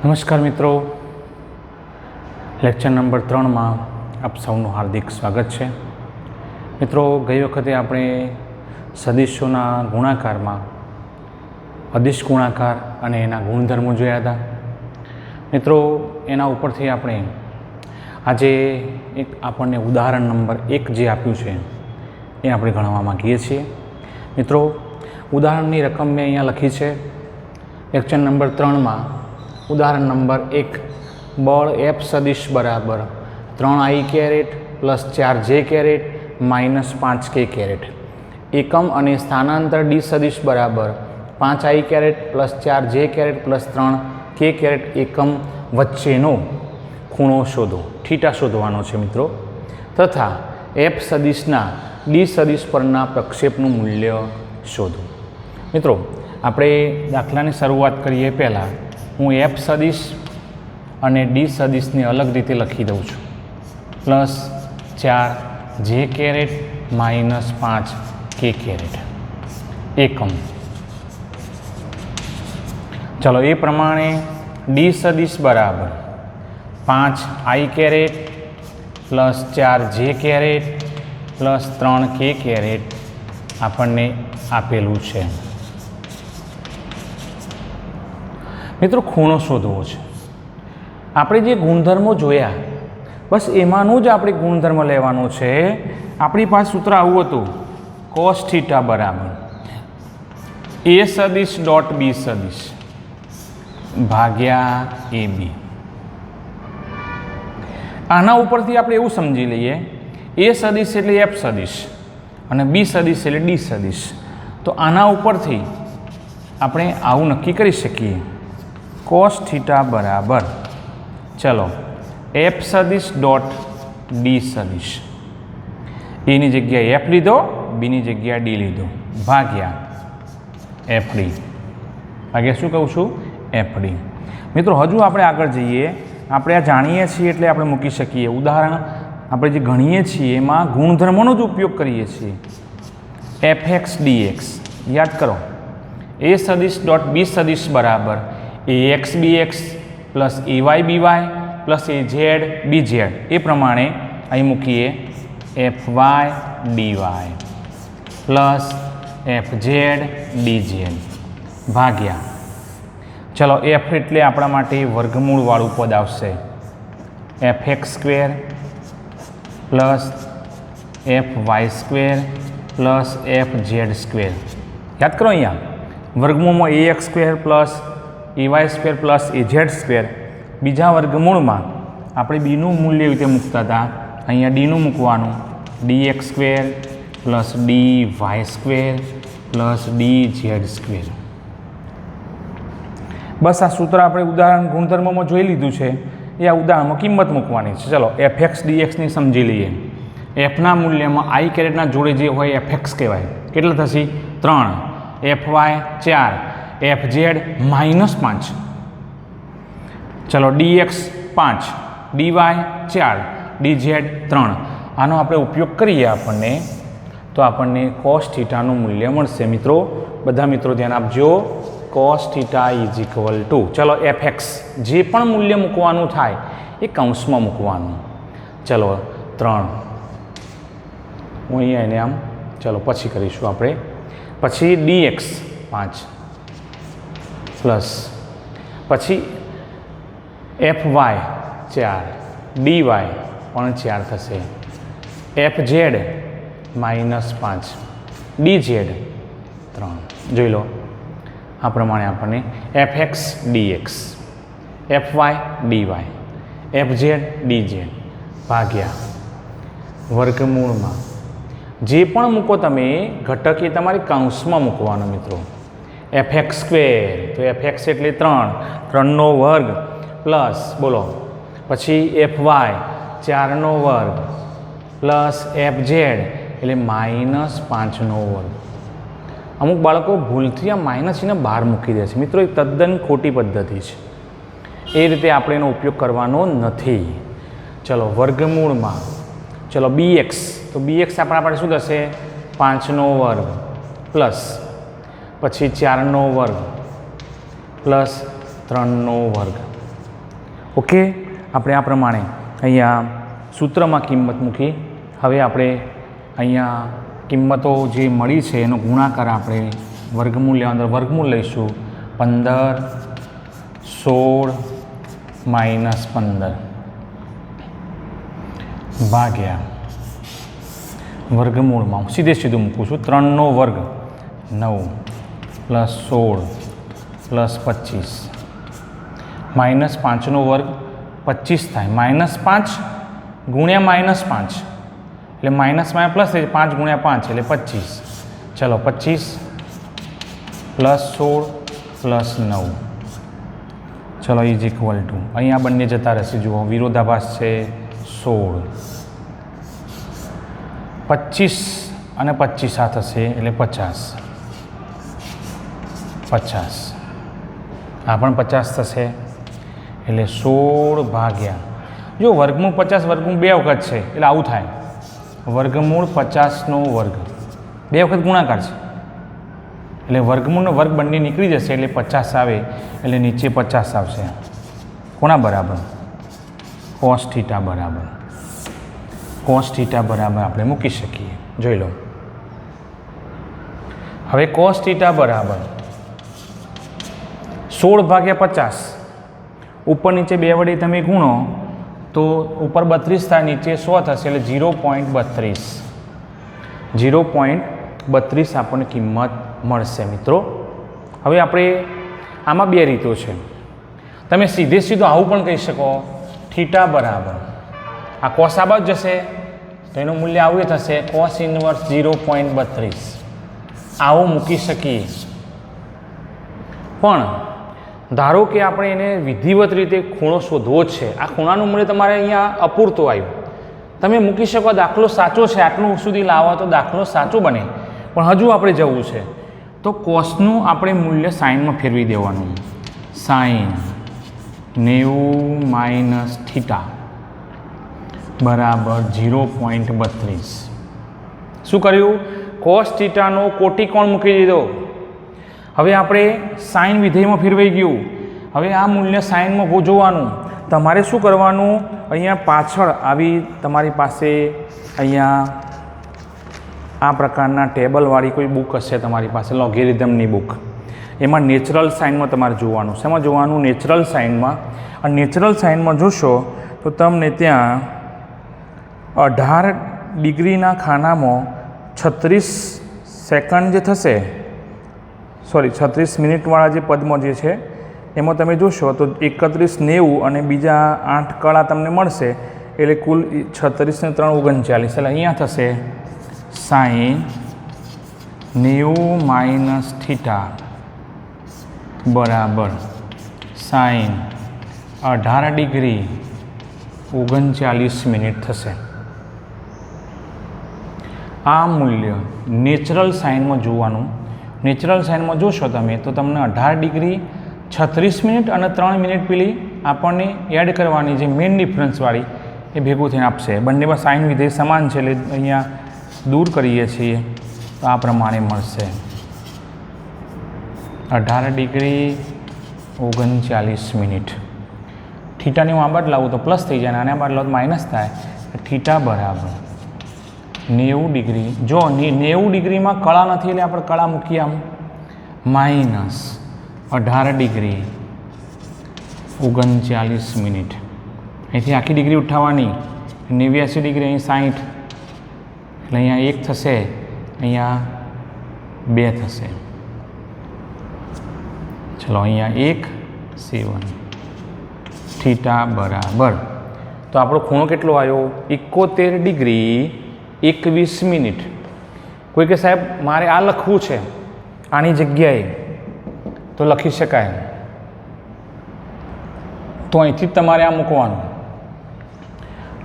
નમસ્કાર મિત્રો, lecture number 3માં આપ સૌનું હાર્દિક સ્વાગત છે. મિત્રો, ગઈ વખતે આપણે સદિશોના ગુણાકારમાં અદિશ ગુણાકાર અને એના ગુણધર્મો જોયા હતા. મિત્રો, એના ઉપરથી આપણે આજે એક આપણને ઉદાહરણ નંબર 1 જે આપ્યું છે એ આપણે ગણવા માગીએ છીએ. મિત્રો, ઉદાહરણની રકમ મેં અહીંયા લખી છે. લેક્ચર નંબર 3માં ઉદાહરણ નંબર 1, બળ એફ સદિશ બરાબર 3i caret plus 4j caret minus 5k caret. એકમ અને સ્થાનાંતર ડી સદિશ બરાબર 5i caret plus 4j caret plus 3k caret એકમ વચ્ચેનો ખૂણો શોધો. થીટા શોધવાનો છે મિત્રો. તથા એફ સદિશના ડી સદિશ પરના પ્રક્ષેપનું મૂલ્ય શોધો. મિત્રો, આપણે દાખલાની શરૂઆત કરીએ પહેલાં હું એફ સદિશ અને ડી સદિશને અલગ રીતે લખી દઉં છું. Plus 4j caret minus 5k caret એકમ. ચલો, એ પ્રમાણે ડી સદિશ બરાબર 5i caret plus 4j caret plus 3k caret આપણને આપેલું છે. મિત્રો, ખૂણો શોધવો છે. આપણે જે ગુણધર્મો જોયા બસ એમાંનું જ આપણે ગુણધર્મ લેવાનો છે. આપણી પાસે સૂત્ર આવું હતું, કોસ થીટા બરાબર એ સદિશ ડોટ બી સદિશ ભાગ્યા એ બી. આના ઉપરથી આપણે એવું સમજી લઈએ, એ સદિશ એટલે એફ સદિશ અને બી સદિશ એટલે ડી સદિશ. તો આના ઉપરથી આપણે આવું નક્કી કરી શકીએ, કોસ થીટા બરાબર, ચલો, એફ સદિશ ડોટ ડી સદિશ. એની જગ્યાએ એફ લીધો, બીની જગ્યાએ ડી લીધો, ભાગ્યા એફ ડી. ભાગ્યા શું કહું છું? F D. મિત્રો, હજુ આપણે આગળ જઈએ. આપણે આ જાણીએ છીએ એટલે આપણે મૂકી શકીએ. ઉદાહરણ આપણે જે ગણીએ છીએ એમાં ગુણધર્મોનો જ ઉપયોગ કરીએ છીએ. એફ એક્સ ડી એક્સ યાદ કરો. એ સદિશ ડોટ બી સદિશ બરાબર A X B X plus A Y B Y plus A Z B Z. એ પ્રમાણે અહીં મૂકીએ F Y D Y plus F Z D Z ભાગ્યા, ચલો, એફ એટલે આપણા માટે વર્ગમૂળવાળું પદ આવશે, F X square plus F Y square plus F Z square. યાદ કરો, અહીંયા વર્ગમૂળમાં A X square plus A Y square plus A Z square. બીજા વર્ગમૂળમાં આપણે બીનું મૂલ્ય રીતે મૂકતા હતા, અહીંયા ડીનું મૂકવાનું, D X square plus D Y square plus D Z square. બસ આ સૂત્ર આપણે ઉદાહરણ ગુણધર્મોમાં જોઈ લીધું છે. એ આ ઉદાહરણમાં કિંમત મૂકવાની છે. ચલો, એફ એક્સ ડી એક્સની સમજી લઈએ. એફના મૂલ્યમાં આઈ કેરેટના જોડે જે હોય એફ એક્સ કહેવાય. કેટલા થશે? 3, F Y 4, F Z minus 5, ચલો, D X 5, D Y 4, D Z 3. આનો આપણે ઉપયોગ કરીએ આપણને તો આપણને કોસ થીટાનું મૂલ્ય મળશે. મિત્રો, બધા મિત્રો ધ્યાન આપજો. Cos theta is equal to, ચલો, એફ એક્સ જે પણ મૂલ્ય મૂકવાનું થાય એ કૌંસમાં મૂકવાનું. ચલો, 3 હું અહીંયા એને આમ, ચલો, પછી કરીશું આપણે. પછી ડી એક્સ 5 પ્લસ પછી એફ વાય 4, ડી વાય પણ 4 થશે, F Z minus 5, D Z 3. જોઈ લો, આ પ્રમાણે આપણને F X D X, F Y D Y, F Z D Z ભાગ્યા વર્ગમૂળમાં જે પણ મૂકો તમે ઘટક એ તમારે કૌંસમાં મૂકવાનો. મિત્રો, એફ એક્સ સ્ક્વેર તો એફ એક્સ એટલે 3નો વર્ગ પ્લસ, બોલો, પછી એફ વાય 4નો વર્ગ પ્લસ એફ ઝેડ એટલે માઇનસ 5નો વર્ગ. અમુક બાળકો ભૂલથી આ માઇનસ એને બહાર મૂકી દે છે. મિત્રો, એ તદ્દન ખોટી પદ્ધતિ છે. એ રીતે આપણે એનો ઉપયોગ કરવાનો નથી. ચલો, વર્ગમૂળમાં, ચલો, બી એક્સ, તો બી એક્સ આપણા પાસે શું થશે? 5નો વર્ગ પ્લસ પછી 4નો વર્ગ પ્લસ 3નો વર્ગ ઓકે, આપણે આ પ્રમાણે અહીંયા સૂત્રમાં કિંમત મૂકી. હવે આપણે અહીંયા કિંમતો જે મળી છે એનો ગુણાકાર આપણે વર્ગમૂળ લેવા અંદર વર્ગમૂળ લઈશું. 15 16 -15 ભાગ્યા વર્ગમૂળમાં હું સીધું મૂકું છું. 3નો વર્ગ 9 + 16 + 25 -5નો વર્ગ 25 થાય. -5 ગુણ્યા -5 એટલે માઇનસમાં પ્લસ થઈ 5 × 5 એટલે 25. ચલો 25 + 16 + 9. ચલો ઇઝ ઇક્વલ ટુ અહીંયા બંને જતા રહેશે. જુઓ વિરોધાભાસ છે 16. 25 અને 25 આ થશે એટલે 50. 50 આ પણ 50 થશે એટલે 16 ભાગ્યા જો વર્ગમૂળ 50 વર્ગમૂળ 2 વખત છે એટલે આવું થાય. વર્ગમૂળ 50નો વર્ગ 2 વખત ગુણાકાર છે એટલે વર્ગમૂળનો વર્ગ બંને નીકળી જશે એટલે 50 આવે એટલે નીચે 50 આવશે. કોના બરાબર? cos θ બરાબર. cos θ બરાબર આપણે મૂકી શકીએ. જોઈ લો હવે cos θ બરાબર 16 ભાગ્યા 50 ઉપર નીચે 2 વડે તમે ગુણો તો ઉપર 32 થાય, નીચે 100 થશે એટલે 0.32. 0.32 આપણને કિંમત મળશે મિત્રો. હવે આપણે આમાં 2 રીતો છે. તમે સીધું આવું પણ કહી શકો થીટા બરાબર આ કોસ આ બાજુ જશે તો એનું મૂલ્ય આવું થશે cos ઇન્વર્સ 0.32. આવું મૂકી શકીએ. પણ ધારો કે આપણે એને વિધિવત રીતે ખૂણો શોધવો છે. આ ખૂણાનું મૂલ્ય તમારે અહીંયા અપૂરતું આવ્યું. તમે મૂકી શકો દાખલો સાચો છે, આટલું સુધી લાવો તો દાખલો સાચો બને, પણ હજુ આપણે જવું છે તો કોસનું આપણે મૂલ્ય સાઇનમાં ફેરવી દેવાનું. સાઇન 90 - θ બરાબર 0.32. શું કર્યું? cos θનો કોટિકોણ મૂકી દીધો. હવે આપણે સાઇન વિધેયમાં ફેરવાઈ ગયું. હવે આ મૂલ્ય સાઇનમાં જોવાનું. તમારે શું કરવાનું? અહીંયા પાછળ આવી તમારી પાસે અહીંયા આ પ્રકારના ટેબલવાળી કોઈ બુક હશે તમારી પાસે, લોગેરિધમની બુક. એમાં નેચરલ સાઇનમાં તમારે જોવાનું. શેમાં જોવાનું? નેચરલ સાઇનમાં. અને નેચરલ સાઇનમાં જોશો તો તમને ત્યાં 18 ડિગ્રીના ખાનામાં 36 સેકન્ડ જે થશે, સોરી 36 મિનિટવાળા જે પદમાં જે છે એમાં તમે જોશો તો 31 90 અને બીજા 8 કળા તમને મળશે એટલે કુલ 36 ને 3 39. એટલે અહીંયા થશે સાઇન 90 - θ બરાબર સાઇન 18 ડિગ્રી 39 મિનિટ થશે. આ મૂલ્ય નેચરલ સાઇનમાં જોવાનું. નેચરલ સાઇનમાં જોશો તમે તો તમને 18 ડિગ્રી 36 મિનિટ અને 3 મિનિટ પેલી આપણને એડ કરવાની જે મેઇન ડિફરન્સવાળી એ ભેગું થઈને આપશે. બંનેમાં સાઇન વિધેય સમાન છે એટલે અહીંયા દૂર કરીએ છીએ તો આ પ્રમાણે મળશે 18 ડિગ્રી 39 મિનિટ. થીટાની હું આ બાદ લાવું તો પ્લસ થઈ જાય અને આ બાદ લાવું તો માઇનસ થાય. થીટા બરાબર 90 ડિગ્રી. જો 90 ડિગ્રીમાં કળા નથી એટલે આપણે કળા મૂકીએ આમ -18 ડિગ્રી 39 મિનિટ. અહીંથી આખી ડિગ્રી ઉઠાવવાની. 89 ડિગ્રી અહીં 60 એટલે અહીંયા 1 થશે, અહીંયા 2 થશે. ચલો અહીંયા 1 7 થીટા બરાબર. તો આપણો ખૂણો કેટલો આવ્યો? 71 ડિગ્રી 21 મિનિટ. કોઈ કે સાહેબ મારે આ લખવું છે આની જગ્યાએ તો લખી શકાય. તો અહીંથી જ તમારે આ મૂકવાનું.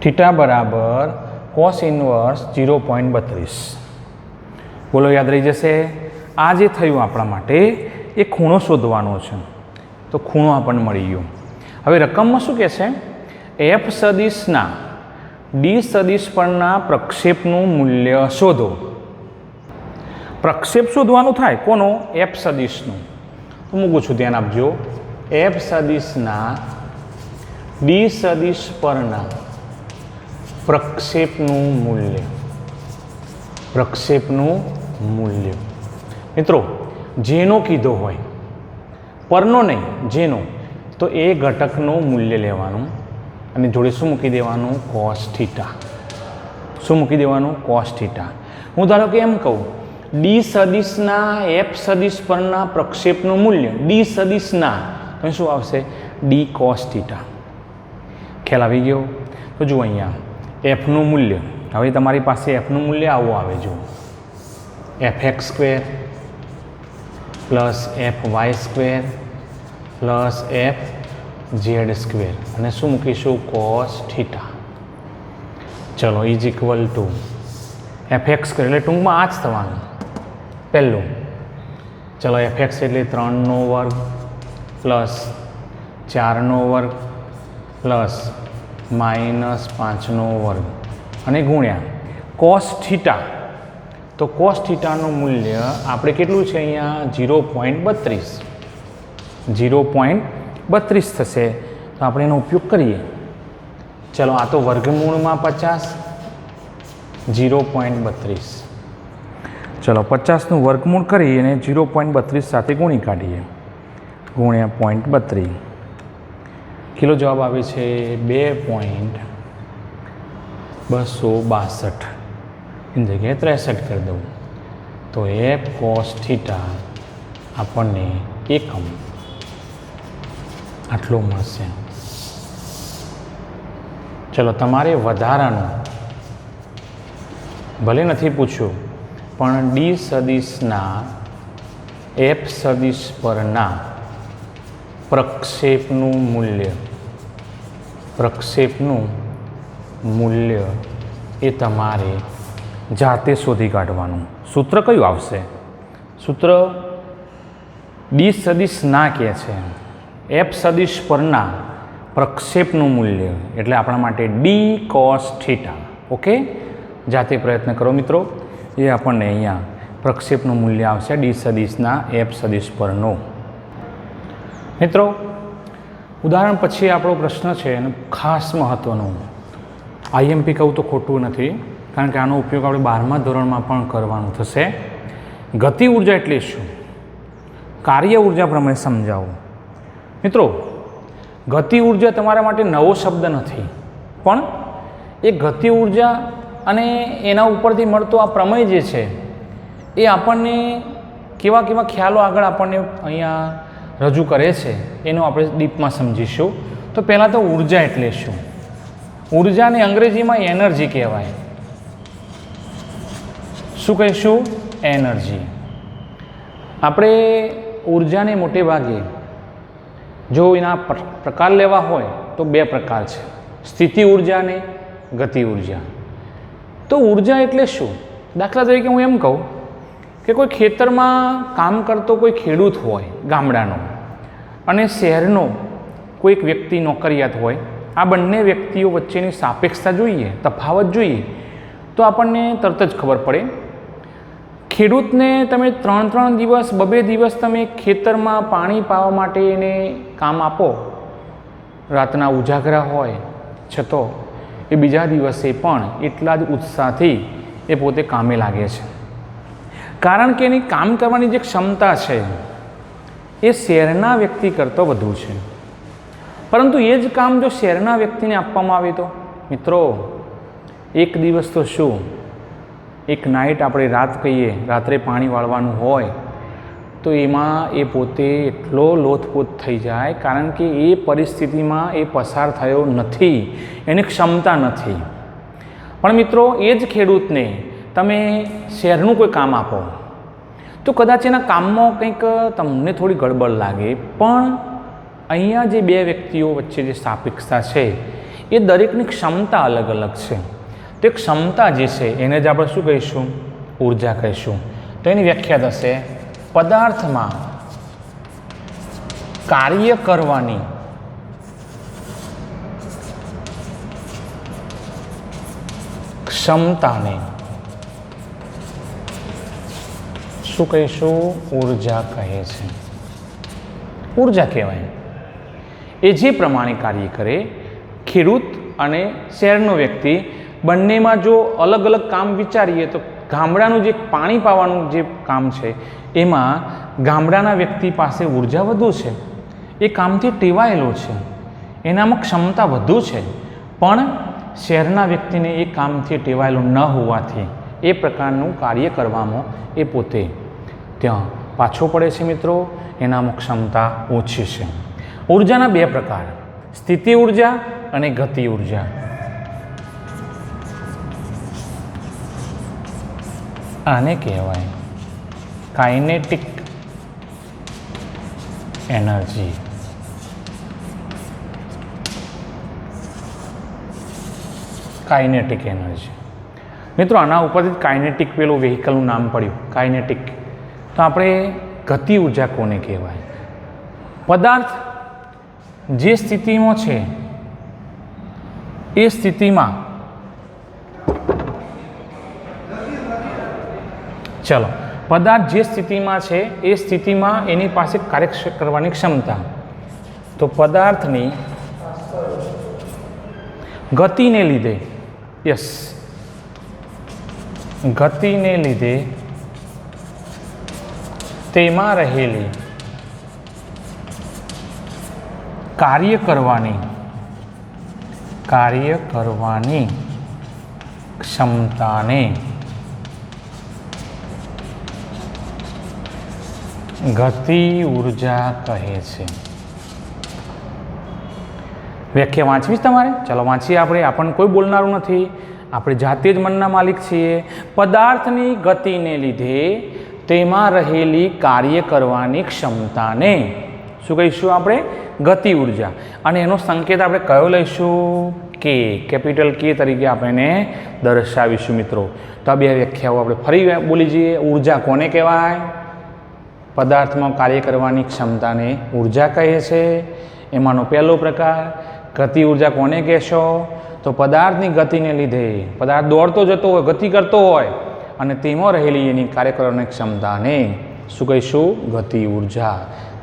થીટા બરાબર cos ઇન્વર્સ 0.32. બોલો યાદ રહી જશે. આ જે થયું આપણા માટે એ ખૂણો શોધવાનો છે. તો ખૂણો આપણને મળી ગયો. હવે રકમમાં શું કહે છે? f સદિશના ડી સદિશ પરના પ્રક્ષેપનું મૂલ્ય શોધો. પ્રક્ષેપ શોધવાનું થાય કોનો? f સદિશનું. તો મૂકું છું, ધ્યાન આપજો. f સદિશના ડી સદિશ પરના પ્રક્ષેપનું મૂલ્ય મિત્રો જેનો કીધો હોય, પરનો નહીં, જેનો, તો એ ઘટકનું મૂલ્ય લેવાનું અને જોડે શું મૂકી દેવાનું? Cos theta. શું મૂકી દેવાનું? Cos theta. હું ધારો કે એમ કહું, ડી સદિશના એફ સદિશ પરના પ્રક્ષેપનું મૂલ્ય, ડી સદિશના, તો શું આવશે? D cos theta. ખ્યાલ આવી ગયો? તો જુઓ અહીંયા એફનું મૂલ્ય, હવે તમારી પાસે એફનું મૂલ્ય આવું આવે, જુઓ fx square plus fy² plus fz² અને શું મૂકીશું? Cos theta. ચલો ઇઝ ઇક્વલ ટુ fx² એટલે ટૂંકમાં આ જ થવાનું પહેલું. ચલો fx એટલે 3નો વર્ગ પ્લસ 4નો વર્ગ પ્લસ -5નો વર્ગ અને ગુણ્યા કોસ થીટા. તો કોસ થીટાનું મૂલ્ય આપણે કેટલું છે અહીંયા? 0.32 થશે. તો આપણે એનો ઉપયોગ કરીએ. ચલો આ તો વર્ગમૂળમાં 50, 0.32. ચલો 50નું વર્ગમૂળ કરી અને 0.32 સાથે ગુણી કાઢીએ. ગુણ્યા 0.32 કિલો જવાબ આવે છે 2.262. એની જગ્યાએ 63 કરી દઉં તો એફ કોસ થીટા આપણને એકમ આટલું મળશે. ચલો તમારે વધારાનું ભલે નથી પૂછ્યું, પણ ડી સદિશના એફ સદિશ પરના પ્રક્ષેપનું મૂલ્ય એ તમારે જાતે શોધી કાઢવાનું. સૂત્ર કયું આવશે? સૂત્ર ડી સદિશ ના કહે છે, એફ સદિશ પરના પ્રક્ષેપનું મૂલ્ય એટલે આપણા માટે ડી કોસ થીટા. ઓકે, જાતે પ્રયત્ન કરો મિત્રો. એ આપણને અહીંયા પ્રક્ષેપનું મૂલ્ય આવશે ડી સદિશના એફ સદિશ પરનો. મિત્રો ઉદાહરણ પછી આપણો પ્રશ્ન છે અને ખાસ મહત્ત્વનો. આઈએમપી કહું તો ખોટું નથી, કારણ કે આનો ઉપયોગ આપણે 12મા ધોરણમાં પણ કરવાનું થશે. ગતિ ઉર્જા એટલે શું? કાર્ય ઉર્જા પ્રમાણે સમજાવો. મિત્રો ગતિ ઉર્જા તમારા માટે નવો શબ્દ નથી, પણ એ ગતિ ઉર્જા અને એના ઉપરથી મળતો આ પ્રમેય જે છે એ આપણને કેવા કેવા ખ્યાલો આગળ આપણને અહીંયા રજૂ કરે છે એનું આપણે ડીપમાં સમજીશું. તો પહેલાં તો ઉર્જા એટલે શું? ઉર્જાને અંગ્રેજીમાં એનર્જી કહેવાય. શું કહીશું? એનર્જી. આપણે ઉર્જાને મોટે ભાગે જો એના પ્રકાર લેવા હોય તો 2 પ્રકાર છે, સ્થિતિ ઉર્જા અને ગતિ ઉર્જા. તો ઉર્જા એટલે શું? દાખલા તરીકે હું એમ કહું કે કોઈ ખેતરમાં કામ કરતો કોઈ ખેડૂત હોય ગામડાનો અને શહેરનો કોઈક વ્યક્તિ નોકરિયાત હોય, આ બંને વ્યક્તિઓ વચ્ચેની સાપેક્ષતા જોઈએ, તફાવત જોઈએ તો આપણને તરત જ ખબર પડે. ખેડૂતને તમે 3 દિવસ 2 દિવસ તમે ખેતરમાં પાણી પાવા માટે એને કામ આપો, રાતના ઉજાગરા હોય છતાં એ બીજા દિવસે પણ એટલા જ ઉત્સાહથી એ પોતે કામે લાગે છે, કારણ કે એની કામ કરવાની જે ક્ષમતા છે એ શહેરના વ્યક્તિ કરતાં વધુ છે. પરંતુ એ જ કામ જો શહેરના વ્યક્તિને આપવામાં આવે તો મિત્રો એક દિવસ તો શું, એક નાઇટ આપણે રાત કહીએ, રાત્રે પાણી વાળવાનું હોય તો એમાં એ પોતે એટલો લોથપોથ થઈ જાય, કારણ કે એ પરિસ્થિતિમાં એ પસાર થયો નથી, એની ક્ષમતા નથી. પણ મિત્રો એ જ ખેડૂતને તમે શહેરનું કોઈ કામ આપો તો કદાચ એના કામમાં કંઈક તમને થોડી ગડબડ લાગે, પણ અહીંયા જે 2 વ્યક્તિઓ વચ્ચે જે સાપેક્ષતા છે એ દરેકની ક્ષમતા અલગ અલગ છે. તો એ ક્ષમતા જે છે એને જ આપણે શું કહીશું? ઉર્જા કહીશું. તો એની વ્યાખ્યા થશે પદાર્થમાં કાર્ય કરવાની ક્ષમતાને શું કહીશું? ઉર્જા કહે છે. ઉર્જા કહેવાય. એ જે પ્રમાણે કાર્ય કરે ખેડૂત અને શહેરનો વ્યક્તિ બંનેમાં જો અલગ અલગ કામ વિચારીએ તો ગામડાનું જે પાણી પાવાનું જે કામ છે એમાં ગામડાના વ્યક્તિ પાસે ઉર્જા વધુ છે, એ કામથી ટેવાયેલો છે, એનામાં ક્ષમતા વધુ છે, પણ શહેરના વ્યક્તિને એ કામથી ટેવાયેલો ન હોવાથી એ પ્રકારનું કાર્ય કરવામાં એ પોતે ત્યાં પાછો પડે છે મિત્રો, એનામાં ક્ષમતા ઓછી છે. ઉર્જાના બે પ્રકાર, સ્થિતિ ઉર્જા અને ગતિ ઉર્જા. આને કહેવાય કાઇનેટિક એનર્જી. કાઇનેટિક એનર્જી મિત્રો, આના ઉપરથી કાઇનેટિક પેલું વ્હીકલનું નામ પડ્યું કાઇનેટિક. તો આપણે ગતિ ઉર્જા કોને કહેવાય? પદાર્થ જે સ્થિતિમાં છે એ સ્થિતિમાં, ચલો, પદાર્થ જે સ્થિતિમાં છે એ સ્થિતિમાં એની પાસે કાર્ય કરવાની ક્ષમતા. તો પદાર્થની ગતિને લીધે, યસ, ગતિને લીધે તેમાં રહેલી કાર્ય કરવાની ક્ષમતાને ગતિ ઉર્જા કહે છે. વ્યાખ્યા વાંચવી જ તમારે? ચાલો વાંચીએ આપણે. આપણને કોઈ બોલનારું નથી, આપણે જાતે જ મનના માલિક છીએ. પદાર્થની ગતિને લીધે તેમાં રહેલી કાર્ય કરવાની ક્ષમતાને શું કહીશું આપણે? ગતિ ઉર્જા. અને એનો સંકેત આપણે કયો લઈશું? કે, કેપિટલ કે તરીકે આપણે દર્શાવીશું મિત્રો. તો આ બે વ્યાખ્યાઓ આપણે ફરી બોલી જઈએ. ઉર્જા કોને કહેવાય? પદાર્થમાં કાર્ય કરવાની ક્ષમતાને ઉર્જા કહે છે. એમાંનો પહેલો પ્રકાર ગતિ ઉર્જા કોને કહેશો? તો પદાર્થની ગતિને લીધે, પદાર્થ દોડતો જતો હોય, ગતિ કરતો હોય અને તેમાં રહેલી એની કાર્ય કરવાની ક્ષમતાને શું કહીશું? ગતિ ઉર્જા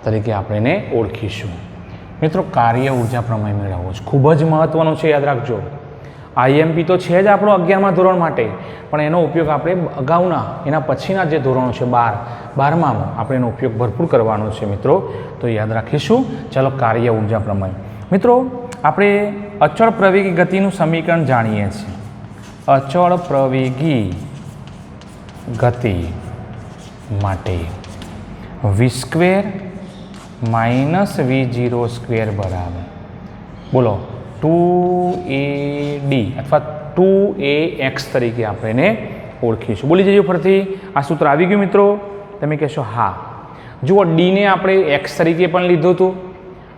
તરીકે આપણે એને ઓળખીશું. મિત્રો, કાર્ય ઉર્જા પ્રમેય મેળવવો જ ખૂબ જ મહત્વનું છે, યાદ રાખજો. આઈએમપી તો છે જ આપણો 11મા ધોરણ માટે, પણ એનો ઉપયોગ આપણે અગાઉના, એના પછીના જે ધોરણો છે 12માં આપણે એનો ઉપયોગ ભરપૂર કરવાનો છે મિત્રો. તો યાદ રાખીશું. ચાલો, કાર્ય ઉર્જા પ્રમેય. મિત્રો, આપણે અચળ પ્રવેગી ગતિનું સમીકરણ જાણીએ છીએ. અચળ પ્રવેગી ગતિ માટે v² - v0² બરાબર, બોલો, 2AD અથવા 2AX તરીકે આપણે એને ઓળખીશું. બોલી જજો ફરીથી. આ સૂત્ર આવી ગયું મિત્રો? તમે કહેશો હા. જુઓ, ડીને આપણે એક્સ તરીકે પણ લીધું હતું,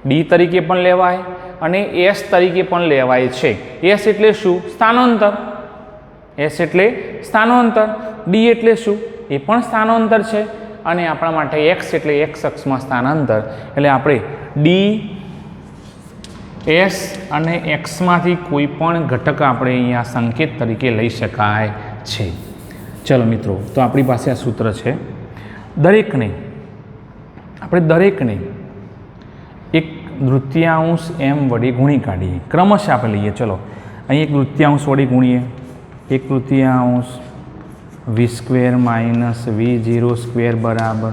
ડી તરીકે પણ લેવાય અને એસ તરીકે પણ લેવાય છે. એસ એટલે શું? સ્થાનાંતર. એસ એટલે સ્થાનાંતર. ડી એટલે શું? એ પણ સ્થાનાંતર છે. અને આપણા માટે એક્સ એટલે એક્સ અક્ષમાં સ્થાનાંતર. એટલે આપણે ડી, એસ અને એક્સમાંથી કોઈ પણ ઘટક આપણે અહીંયા સંકેત તરીકે લઈ શકાય છે. ચલો મિત્રો, તો આપણી પાસે આ સૂત્ર છે. દરેકને એક તૃતીયાંશ એમ વડે ગુણી કાઢીએ. ક્રમશઃ આપણે લઈએ. ચલો, અહીં એક તૃતીયાંશ વડે ગુણીએ. એક તૃતીયાંશ v² - v0² બરાબર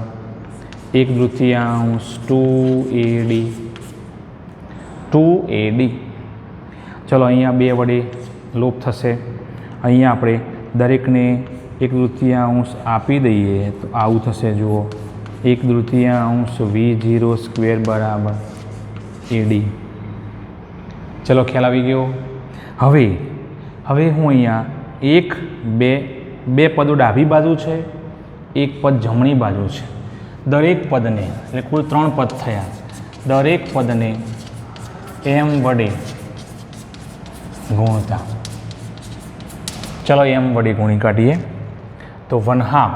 એક તૃતીયાંશ 2AD. ચલો, અહીંયા 2 વડે લોપ થશે. અહીંયા આપણે દરેકને એક તૃતીયાંશ આપી દઈએ તો આવું થશે. જુઓ, એક તૃતીયાંશ v0² બરાબર AD. ચલો, ખ્યાલ આવી ગયો? હવે હું અહીંયા બે પદો ડાબી બાજુ છે, એક પદ જમણી બાજુ છે. દરેક પદને, એટલે કુલ 3 પદ થયા, દરેક પદને m વડે ગુણતા. ચલો, m વડે ગુણી કાઢીએ તો 1/2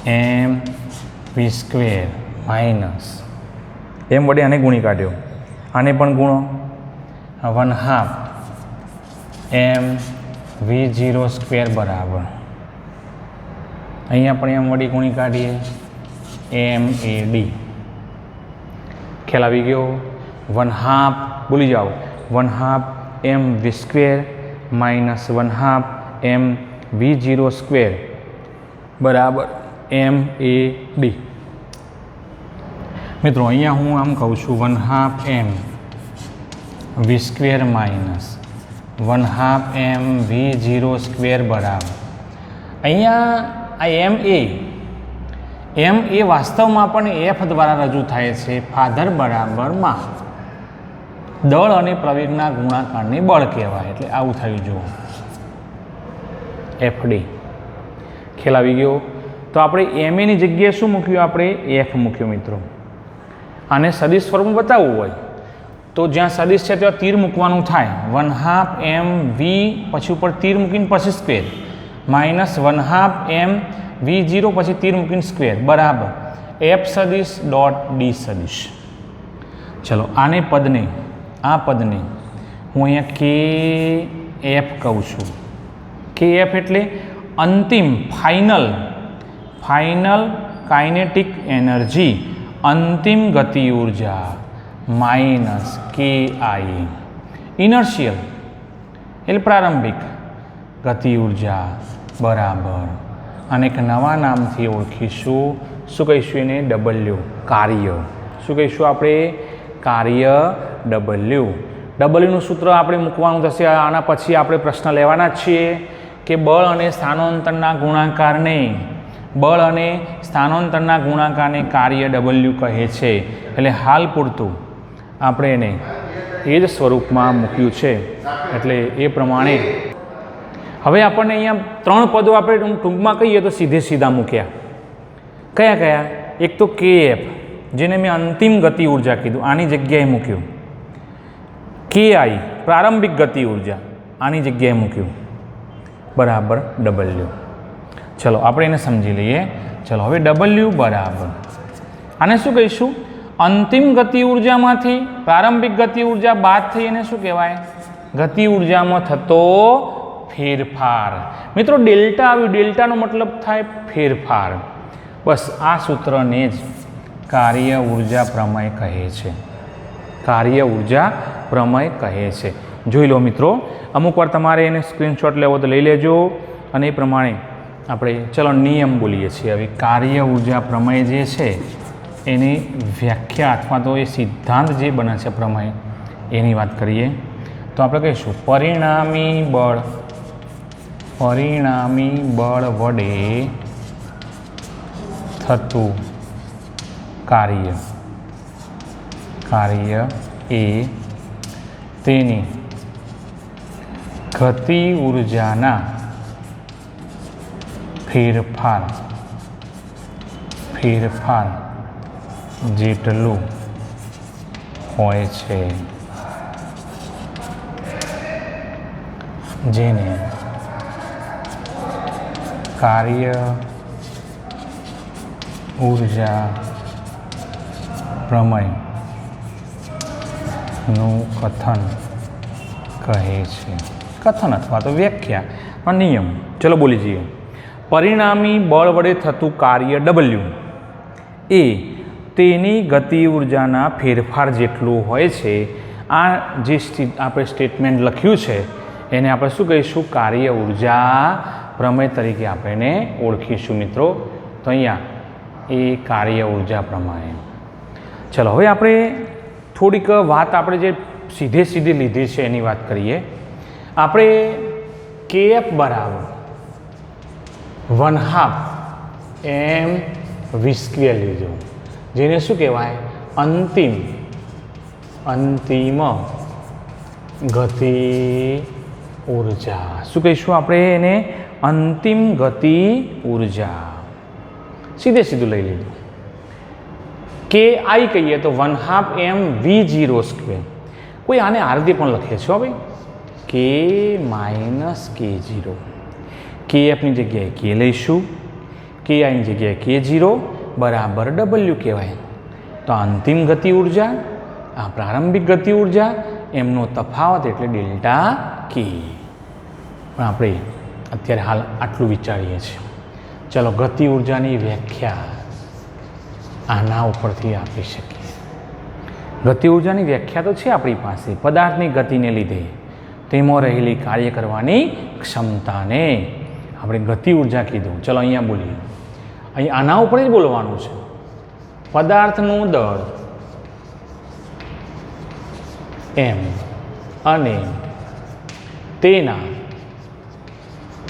mv² માઇનસ m વડે આને ગુણી કાઢ્યો, આને પણ ગુણો 1/2 mv0² બરાબર અહીંયા પણ m વડે ગુણી કાઢીએ MAD. ખ્યાલ આવી ગયો? 1/2 ભૂલી જાઓ 1/2 mv² માઇનસ 1/2 mv0² બરાબર MAD. મિત્રો અહીંયા હું આમ કહું છું 1/2 mv² માઇનસ 1/2 mv0² બરાબર અહીંયા આ m એ વાસ્તવમાં પણ f દ્વારા રજૂ થાય છે. ફાધર બરાબર માં દળ અને પ્રવેગના ગુણાકારને બળ કહેવાય. એટલે આવું થયું જુઓ FD. ખ્યાલ આવી ગયો. તો આપણે ma ની જગ્યાએ શું મૂક્યું? આપણે f મૂક્યું. મિત્રો આને સદિશ સ્વરૂપમાં બતાવવું હોય તો જ્યાં સદિશ છે ત્યાં તીર મૂકવાનું થાય. 1/2 mv પછી ઉપર તીર મૂકીને પછી સ્ક્વેર માઇનસ 1/2 mv0 પછી તીર મૂકીને સ્ક્વેર બરાબર f સદિશ ડોટ d સદિશ. ચલો આને પદને આ પદને હું અહીંયા kf કહું છું. kf એટલે અંતિમ ફાઇનલ કાઇનેટિક એનર્જી, અંતિમ ગતિ ઉર્જા માઇનસ ki ઇનર્શિયલ એટલે પ્રારંભિક ગતિ ઉર્જા બરાબર અને એક નવા નામથી ઓળખીશું. શું કહીશું એને? W કાર્ય. શું કહીશું આપણે? કાર્ય W. Wનું સૂત્ર આપણે મૂકવાનું થશે. આના પછી આપણે પ્રશ્ન લેવાના જ છીએ કે બળ અને સ્થાનાંતરના ગુણાકારને કાર્ય W કહે છે. એટલે હાલ પૂરતું આપણે એને એ જ સ્વરૂપમાં મૂક્યું છે. એટલે એ પ્રમાણે હવે આપણને અહીંયા 3 પદો આપણે ટૂંકમાં કહીએ તો સીધા મૂક્યા. કયા? એક તો kf જેને મેં અંતિમ ગતિ ઉર્જા કીધું, આની જગ્યાએ મૂક્યું. ki પ્રારંભિક ગતિ ઉર્જા, આની જગ્યાએ મૂક્યું બરાબર W. ચલો આપણે એને સમજી લઈએ. ચલો હવે W બરાબર આને શું કહીશું? અંતિમ ગતિ ઉર્જામાંથી પ્રારંભિક ગતિ ઉર્જા બાદ થઈ એને શું કહેવાય? ગતિ ઉર્જામાં થતો ફેરફાર. મિત્રો ડેલ્ટા આવ્યું. ડેલ્ટાનો મતલબ થાય ફેરફાર. બસ આ સૂત્રને જ કાર્ય ઉર્જા પ્રમેય કહે છે. કાર્ય ઉર્જા પ્રમેય કહે છે. જોઈ લો મિત્રો. અમુક વાર તમારે એને સ્ક્રીનશોટ લેવો તો લઈ લેજો અને એ પ્રમાણે આપણે ચલો નિયમ બોલીએ છીએ. હવે કાર્ય ઉર્જા પ્રમેય જે છે એની વ્યાખ્યા અથવા તો એ સિદ્ધાંત જે બને છે પ્રમેય એની વાત કરીએ તો આપણે કહીશું પરિણામી બળ વડે થતું કાર્ય એ તેની ગતિ ઉર્જાના ફેરફાર જેટલું હોય છે. જેને કાર્ય ઉર્જા પ્રમેયનું કથન કહે છે. કથન અથવા તો વ્યાખ્યા પણ નિયમ. ચલો બોલી જઈએ. પરિણામી બળ વડે થતું કાર્ય W એ તેની ગતિ ઉર્જાના ફેરફાર જેટલું હોય છે. આ જે આપણે સ્ટેટમેન્ટ લખ્યું છે એને આપણે શું કહીશું? કાર્ય ઉર્જા પ્રમેય તરીકે આપણે એને ઓળખીશું. મિત્રો તો અહીંયા એ કાર્ય ઉર્જા પ્રમેય. ચલો હવે આપણે થોડીક વાત આપણે જે સીધી લીધી છે એની વાત કરીએ. આપણે kf બરાબર 1/2 mv² લીધો જેને શું કહેવાય? અંતિમ ગતિ ઉર્જા. શું કહીશું આપણે એને? અંતિમ ગતિ ઉર્જા. સીધું લઈ લીધું. ki કહીએ તો 1/2 mv0². કોઈ આને આરતી પણ લખે છે ભાઈ k -k0. kfની જગ્યાએ k લઈશું, kiની જગ્યાએ k0 બરાબર W કહેવાય. તો અંતિમ ગતિ ઉર્જા, આ પ્રારંભિક ગતિ ઉર્જા, એમનો તફાવત એટલે ડેલ્ટા k. પણ આપણે અત્યારે હાલ આટલું વિચારીએ છીએ. ચલો ગતિ ઉર્જાની વ્યાખ્યા આના ઉપરથી આપી શકીએ. ગતિ ઉર્જાની વ્યાખ્યા તો છે આપણી પાસે, પદાર્થની ગતિને લીધે તેમાં રહેલી કાર્ય કરવાની ક્ષમતાને આપણે ગતિ ઉર્જા કીધું. ચલો અહીંયા બોલીએ, અહીં આના ઉપર જ બોલવાનું છે. પદાર્થનું દળ એમ અને તેના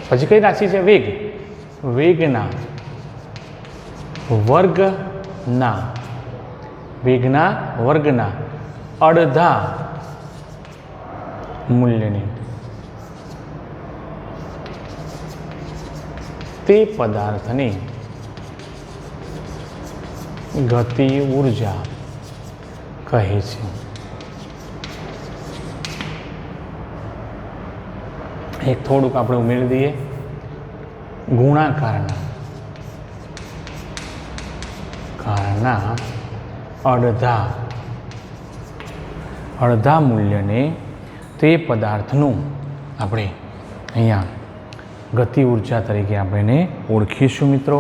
પછી કઈ રાશિ છે? વેગ. વેગના વર્ગના અડધા મૂલ્યની તે પદાર્થની ગતિ ઉર્જા કહે છે. એક થોડુંક આપણે ઉમેરી દઈએ, ગુણાકારના અડધા મૂલ્યને તે પદાર્થનું આપણે અહીંયા ગતિ ઉર્જા તરીકે આપણે એને ઓળખીશું. મિત્રો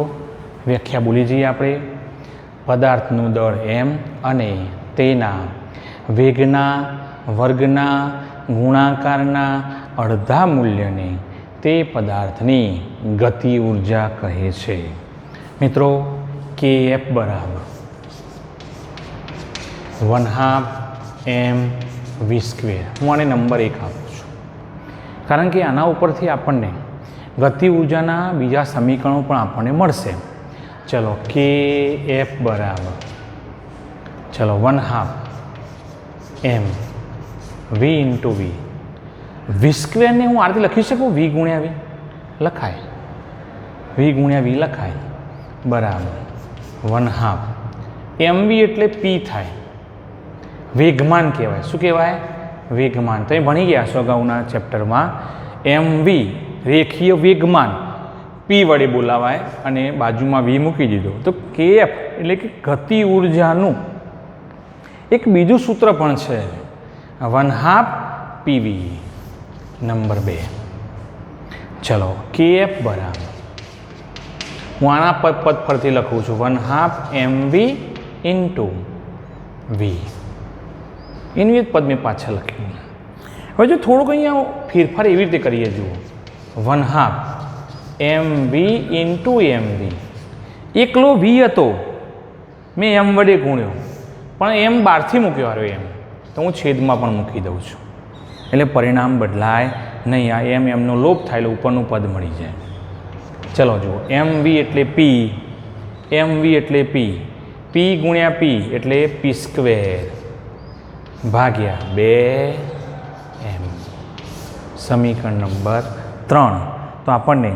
વ્યાખ્યા બોલી જઈએ આપણે. પદાર્થનું દળ એમ અને તેના વેગના વર્ગના ગુણાકારના અડધા મૂલ્યને તે પદાર્થની ગતિ ઉર્જા કહે છે. મિત્રો kF બરાબર 1/2 mv². હું આને નંબર 1 આપું છું કારણ કે આના ઉપરથી આપણને ગતિ ઉર્જાના બીજા સમીકરણો પણ આપણને મળશે. ચલો kF બરાબર 1/2 mv × v. v² ને હું આરથી લખી શકું? v × v લખાય, v × v લખાય બરાબર 1/2 mv એટલે p થાય, વેગમાન કહેવાય. શું કહેવાય? વેગમાન. તમે ભણી ગયા છો અગાઉના ચેપ્ટરમાં. mv રેખીય વેગમાન p વડે બોલાવાય અને બાજુમાં v મૂકી દીધો. તો kF એટલે કે ગતિ ઉર્જાનું એક બીજું સૂત્ર પણ છે, 1/2 pv. નંબર 2. ચલો kF બરાબર, હું આના પદ ફરથી લખું છું, 1/2 mv × v. એનું એક પદ મેં પાછળ લખ્યું. હવે જો થોડુંક અહીંયા ફેરફાર એવી રીતે કરીએ, જુઓ 1/2 mv × mv. એકલો v હતો, મેં m વડે ગુણ્યો, પણ m બહારથી મૂક્યો હારો એમ, તો હું છેદમાં પણ મૂકી દઉં છું એટલે પરિણામ બદલાય નહીં. આ એમનો લોપ થાય એટલે ઉપરનું પદ મળી જાય. ચલો જુઓ, mv એટલે p, mv એટલે p, p × p એટલે p² ભાગ્યા 2m. સમીકરણ નંબર 3. તો આપણને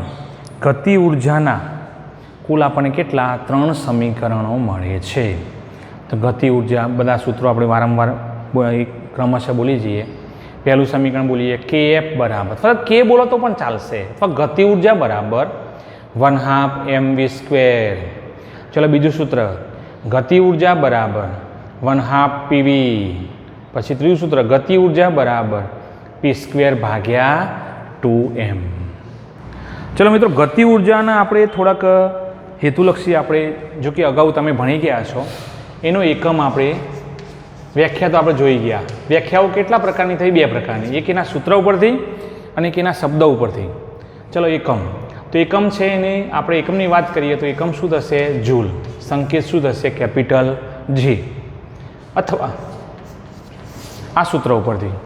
ગતિ ઉર્જાના કુલ આપણને કેટલા? 3 સમીકરણો મળે છે. તો ગતિ ઉર્જા બધા સૂત્રો આપણે વારંવાર ક્રમશઃ બોલી જઈએ. પહેલું સમીકરણ બોલીએ, kF બરાબર, ફક્ત k બોલો તો પણ ચાલશે, ફક્ત ગતિ ઉર્જા બરાબર 1/2 mv². ચલો બીજું સૂત્ર, ગતિ ઉર્જા બરાબર 1/2 pv. પછી ત્રીજું સૂત્ર, ગતિ ઉર્જા બરાબર p² ભાગ્યા 2m. ચલો મિત્રો, ગતિ ઉર્જાના આપણે થોડાક હેતુલક્ષી આપણે, જો કે અગાઉ તમે ભણી ગયા છો, એનો એકમ આપણે વ્યાખ્યા તો આપણે જોઈ ગયા. વ્યાખ્યાઓ કેટલા પ્રકારની થઈ? 2 પ્રકારની. એક એના સૂત્ર ઉપરથી અને એક એના શબ્દ ઉપરથી. ચલો એકમ, તો એકમ છે એને આપણે એકમની વાત કરીએ તો એકમ શું થશે? જૂલ. સંકેત શું થશે? Capital G. અથવા આ સૂત્ર ઉપરથી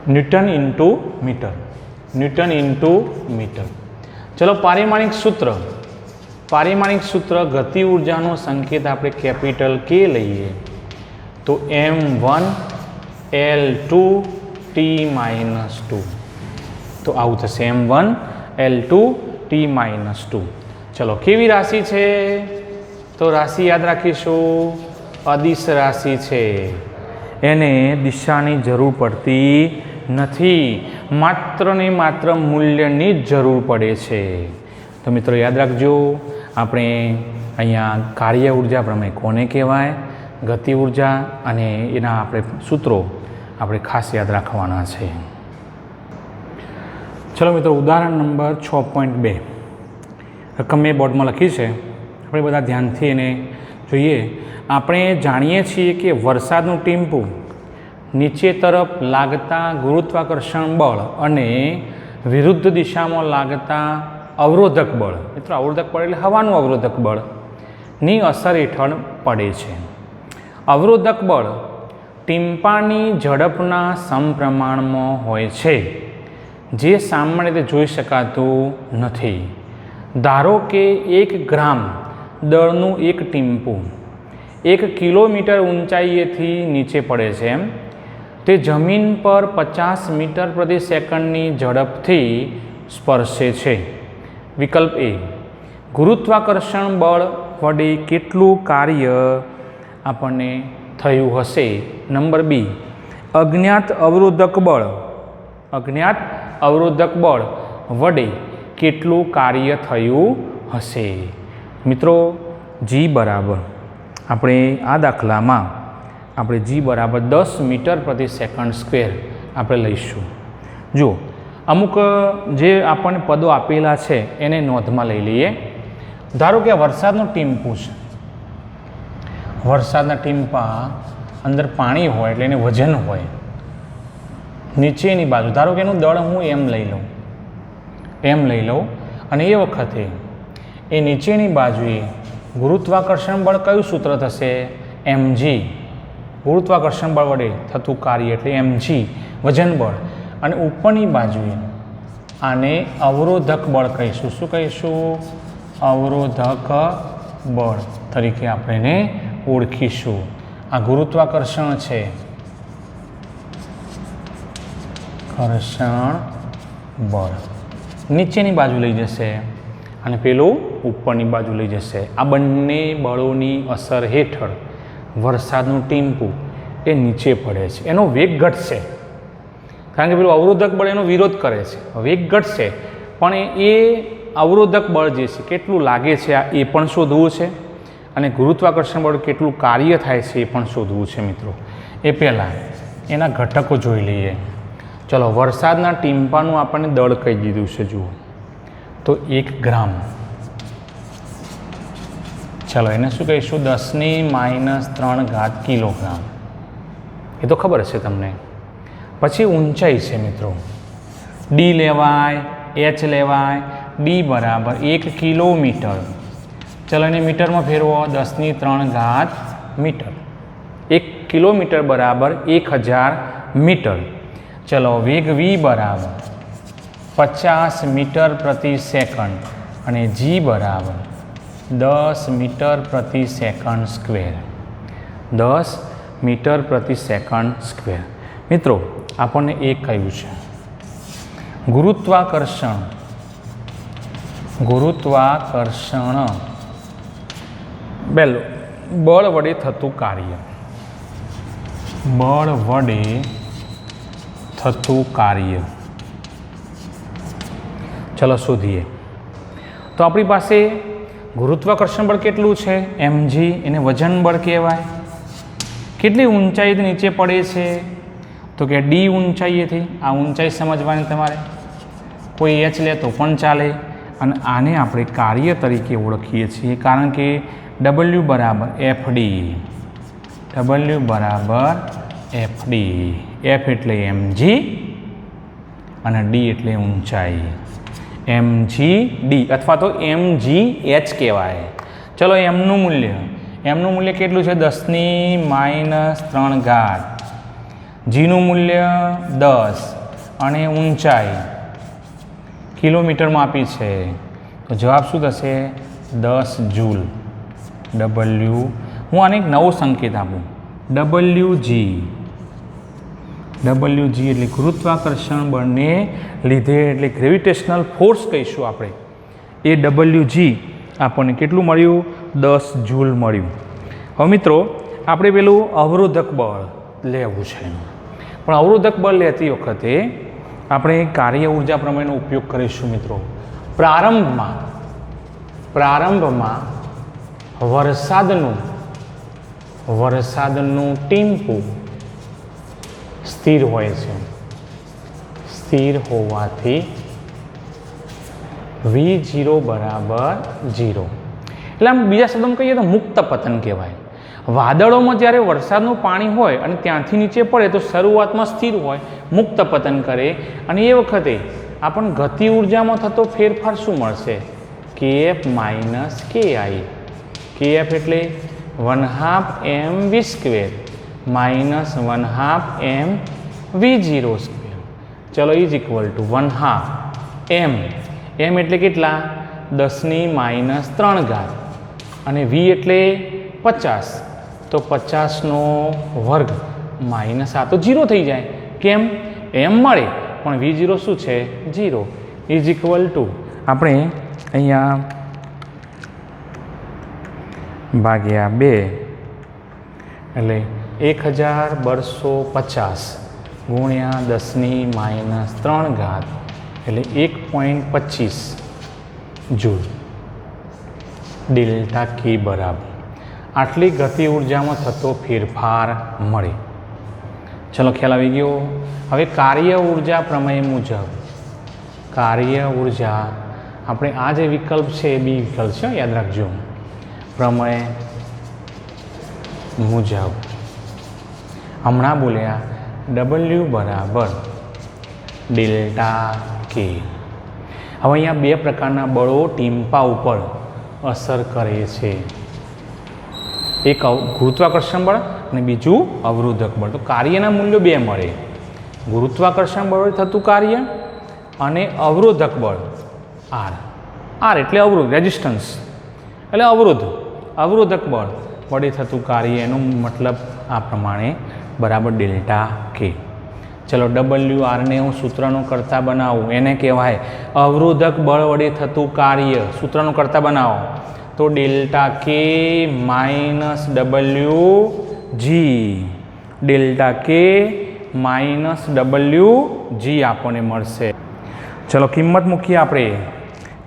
newton into metre, newton into metre. ચલો પારિમાણિક સૂત્ર, પારિમાણિક સૂત્ર ગતિ ઉર્જાનો સંકેત આપણે કેપિટલ K લઈએ તો m1L2 T-2. તો આવું થશે, m1L2 T-2. ચલો કેવી રાશિ છે? તો રાશિ યાદ રાખીશું, અદિશ રાશિ છે. એને દિશાની જરૂર પડતી નથી, માત્ર ને માત્ર મૂલ્યની જ જરૂર પડે છે. તો મિત્રો યાદ રાખજો, આપણે અહીંયા કાર્ય ઉર્જા પ્રમાણે કોને કહેવાય? ગતિ ઉર્જા, અને એના આપણે સૂત્રો આપણે ખાસ યાદ રાખવાના છે. ચલો મિત્રો, ઉદાહરણ નંબર 6.2 રકમ મેં બોર્ડમાં લખી છે, આપણે બધા ધ્યાનથી એને જોઈએ આપણે જાણીએ છીએ કે વરસાદનું ટીમ્પું નીચે તરફ લાગતા ગુરુત્વાકર્ષણ બળ અને વિરુદ્ધ દિશામાં લાગતા અવરોધક બળ, મિત્રો અવરોધક બળ એટલે હવાનું અવરોધક બળની અસર હેઠળ પડે છે. અવરોધક બળ ટીમ્પાની ઝડપના સમપ્રમાણમાં હોય છે, જે સામાન્ય રીતે જોઈ શકાતું નથી. ધારો કે 1 ગ્રામ દળનું એક ટીમ્પું 1 કિલોમીટર ઊંચાઈએથી નીચે પડે છે. તે જમીન પર 50 મીટર પ્રતિ સેકન્ડની ઝડપથી સ્પર્શે છે. વિકલ્પ એ, ગુરુત્વાકર્ષણ બળ વડે કેટલું કાર્ય આપણને થયું હશે. નંબર બી, અજ્ઞાત અવરોધક બળ વડે કેટલું કાર્ય થયું હશે. મિત્રો જી બરાબર આપણે આ દાખલામાં આપણે જી બરાબર 10 મીટર પ્રતિ સેકન્ડ સ્ક્વેર આપણે લઈશું. જો અમુક જે આપણને પદો આપેલા છે એને નોંધમાં લઈ લઈએ. ધારો કે વરસાદનું ટીમ્પું છે. વરસાદના ટીમ્પા અંદર પાણી હોય એટલે એને વજન હોય. નીચેની બાજુ ધારો કે એનું દળ હું એમ લઈ લઉં અને એ વખતે એ નીચેની બાજુએ ગુરુત્વાકર્ષણ બળ કયું સૂત્ર થશે? mg. ગુરુત્વાકર્ષણ બળ વડે થતું કાર્ય એટલે mg વજન બળ. અને ઉપરની બાજુએ આને અવરોધક બળ કહીશું. શું કહીશું? અવરોધક બળ તરીકે આપણે એને ઓળખીશું. આ ગુરુત્વાકર્ષણ છે, કર્ષણ બળ નીચેની બાજુ લઈ જશે અને પેલું ઉપરની બાજુ લઈ જશે. આ બંને બળોની અસર હેઠળ વરસાદનું ટીમ્પું એ નીચે પડે છે. એનો વેગ ઘટશે કારણ કે પેલું અવરોધક બળ એનો વિરોધ કરે છે. વેગ ઘટશે પણ એ અવરોધક બળ જે છે કેટલું લાગે છે એ પણ શોધવું છે અને ગુરુત્વાકર્ષણ બળ કેટલું કાર્ય થાય છે એ પણ શોધવું છે. મિત્રો એ પહેલાં એના ઘટકો જોઈ લઈએ. ચલો, વરસાદના ટીમ્પાનું આપણને દળ કહી દીધું છે. જુઓ તો 1 ગ્રામ. ચલો એને શું કહીશું? 10⁻³ કિલોગ્રામ. એ તો ખબર છે તમને. પછી ઊંચાઈ છે મિત્રો, ડી લેવાય, એચ લેવાય. ડી બરાબર 1 કિલોમીટર. ચલો એને મીટરમાં ફેરવો, 10⁻³ મીટર. 1 કિલોમીટર બરાબર 1000 મીટર. ચલો વેગ વી બરાબર 50 મીટર પ્રતિ સેકન્ડ અને જી બરાબર 10 મીટર પ્રતિ સેકન્ડ સ્ક્વેર. 10 મીટર પ્રતિ સેકન્ડ સ્ક્વેર. મિત્રો આપણને એ કહ્યું છે ગુરુત્વાકર્ષણ પહેલું બળ વડે થતું કાર્ય. બળ વડે થતું કાર્ય ચલો શોધીએ. તો આપણી પાસે ગુરુત્વાકર્ષણ બળ કેટલું છે? mg. એને વજન બળ કહેવાય. કેટલી ઊંચાઈથી નીચે પડે છે? તો કે ડી ઊંચાઈએથી. આ ઊંચાઈ સમજવાની તમારે. કોઈ એચ લે તો પણ ચાલે. અને આને આપણે કાર્ય તરીકે ઓળખીએ છીએ કારણ કે W બરાબર FD. W બરાબર FD. F એટલે mg અને D એટલે ઊંચાઈ. mgd અથવા તો mgh કહેવાય. ચલો એમનું મૂલ્ય કેટલું છે? 10⁻³ જીનું મૂલ્ય 10 અને ઊંચાઈ કિલોમીટરમાં આપી છે તો જવાબ શું થશે? 10 જૂલ. હું આને એક નવો સંકેત આપું, WG એટલે ગુરુત્વાકર્ષણ બળને લીધે એટલે ગ્રેવિટેશનલ ફોર્સ કહીશું આપણે. એ WG આપણને કેટલું મળ્યું? 10 જૂલ મળ્યું. હવે મિત્રો આપણે પેલું અવરોધક બળ લેવું છે, પણ અવરોધક બળ લેતી વખતે આપણે કાર્ય ઉર્જા પ્રમેયનો ઉપયોગ કરીશું. મિત્રો પ્રારંભમાં વરસાદનું ટીમ્પું સ્થિર હોય છે. સ્થિર હોવાથી V0 બરાબર 0. એટલે આમ બીજા શબ્દોમાં કહીએ તો મુક્ત પતન કહેવાય. વાદળોમાં જ્યારે વરસાદનું પાણી હોય અને ત્યાંથી નીચે પડે તો શરૂઆતમાં સ્થિર હોય, મુક્ત પતન કરે, અને એ વખતે આપણને ગતિ ઉર્જામાં થતો ફેરફાર શું મળશે? kf minus ki. kf એટલે 1/2 mv² માઇનસ 1/2 mv0². ચલો is equal to 1/2 m. m એટલે કેટલા? 10⁻³ અને v એટલે 50, તો 50નો વર્ગ માઇનસ આ તો 0 થઈ જાય. કેમ? m મળે પણ v0 શું છે? 0. ઇઝ ઇક્વલ ટુ આપણે અહીંયા ભાગ્યા 2 એટલે 1250 ગુણ્યા 10⁻³ એટલે 1.25 જૂલ ડેલ્ટા કે બરાબર આટલી ગતિ ઉર્જામાં થતો ફેરફાર મળે. ચલો ખ્યાલ આવી ગયો. હવે કાર્ય ઉર્જા પ્રમેય મુજબ કાર્ય ઉર્જા આપણે આ જે વિકલ્પ છે એ બી વિકલ્પ છે, યાદ રાખજો. પ્રમેય મુજબ હમણાં બોલ્યા W બરાબર ડેલ્ટા કે. હવે અહીંયા બે પ્રકારના બળો ટીમ્પા ઉપર અસર કરે છે, એક ગુરુત્વાકર્ષણ બળ અને બીજું અવરોધક બળ. તો કાર્યના મૂલ્યો બે મળે, ગુરુત્વાકર્ષણ બળ થતું કાર્ય અને અવરોધક બળ આર. આર એટલે અવરોધ, રેઝિસ્ટન્સ એટલે અવરોધ, અવરોધક બળ વડે થતું કાર્ય, એનો મતલબ આ પ્રમાણે બરાબર ડેલ્ટા કે. ચલો WR ને હું સૂત્રનો કરતા બનાવું, એને કહેવાય અવરોધક બળ વડે થતું કાર્ય. સૂત્રનો કરતા બનાવો તો ડેલ્ટા કે માઇનસ WG, ડેલ્ટા કે માઇનસ WG આપણને મળશે. ચલો કિંમત મૂકીએ, આપણે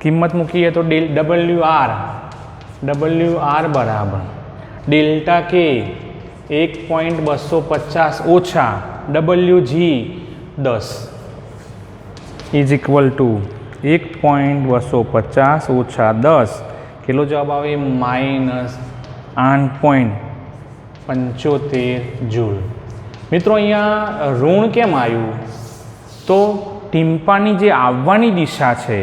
કિંમત મૂકીએ તો WR બરાબર ડેલ્ટા કે 1.250 ઓછા WG 10 ઇઝ ઇક્વલ ટુ 1.250 ઓછા 10 કેટલો જવાબ આવે? -8.75 જૂલ. મિત્રો અહીંયા ઋણ કેમ આવ્યું? તો ટીમ્પાની જે આવવાની દિશા છે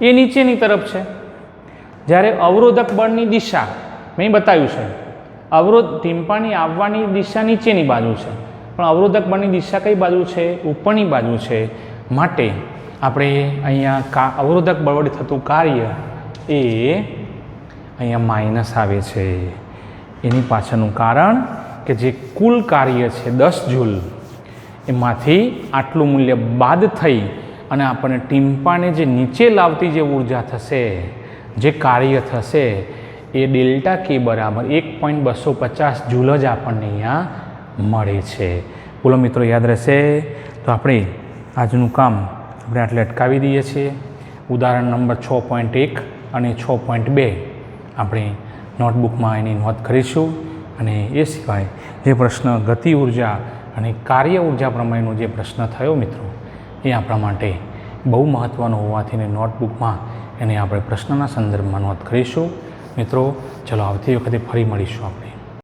એ નીચેની તરફ છે, જ્યારે અવરોધક બળની દિશા મેં બતાવ્યું છે, અવરોધ ટીમ્પાની આવવાની દિશા નીચેની બાજુ છે, પણ અવરોધક બળની દિશા કઈ બાજુ છે? ઉપરની બાજુ છે. માટે આપણે અહીંયા અવરોધક બળ વડે થતું કાર્ય એ અહીંયા માઇનસ આવે છે. એની પાછળનું કારણ કે જે કુલ કાર્ય છે 10 જૂલ, એમાંથી આટલું મૂલ્ય બાદ થઈ અને આપણને ટીમ્પાને જે નીચે લાવતી જે ઉર્જા થશે, જે કાર્ય થશે, એ ડેલ્ટા કે બરાબર 1.250 જૂલ જ આપણને અહીંયા મળે છે. બોલો મિત્રો, યાદ રહેશે? તો આપણે આજનું કામ આપણે આટલે અટકાવી દઈએ છીએ. ઉદાહરણ નંબર 6.1 અને 6.2 આપણે નોટબુકમાં એની નોંધ કરીશું. અને એ સિવાય જે પ્રશ્ન ગતિ ઉર્જા અને કાર્ય ઉર્જા પ્રમેયનો જે પ્રશ્ન થયો મિત્રો, એ આપણા માટે બહુ મહત્ત્વનો હોવાથી ને નોટબુકમાં એને આપણે પ્રશ્નના સંદર્ભમાં નોંધ કરીશું. મિત્રો ચલો આવતી વખતે ફરી મળીશું આપણે.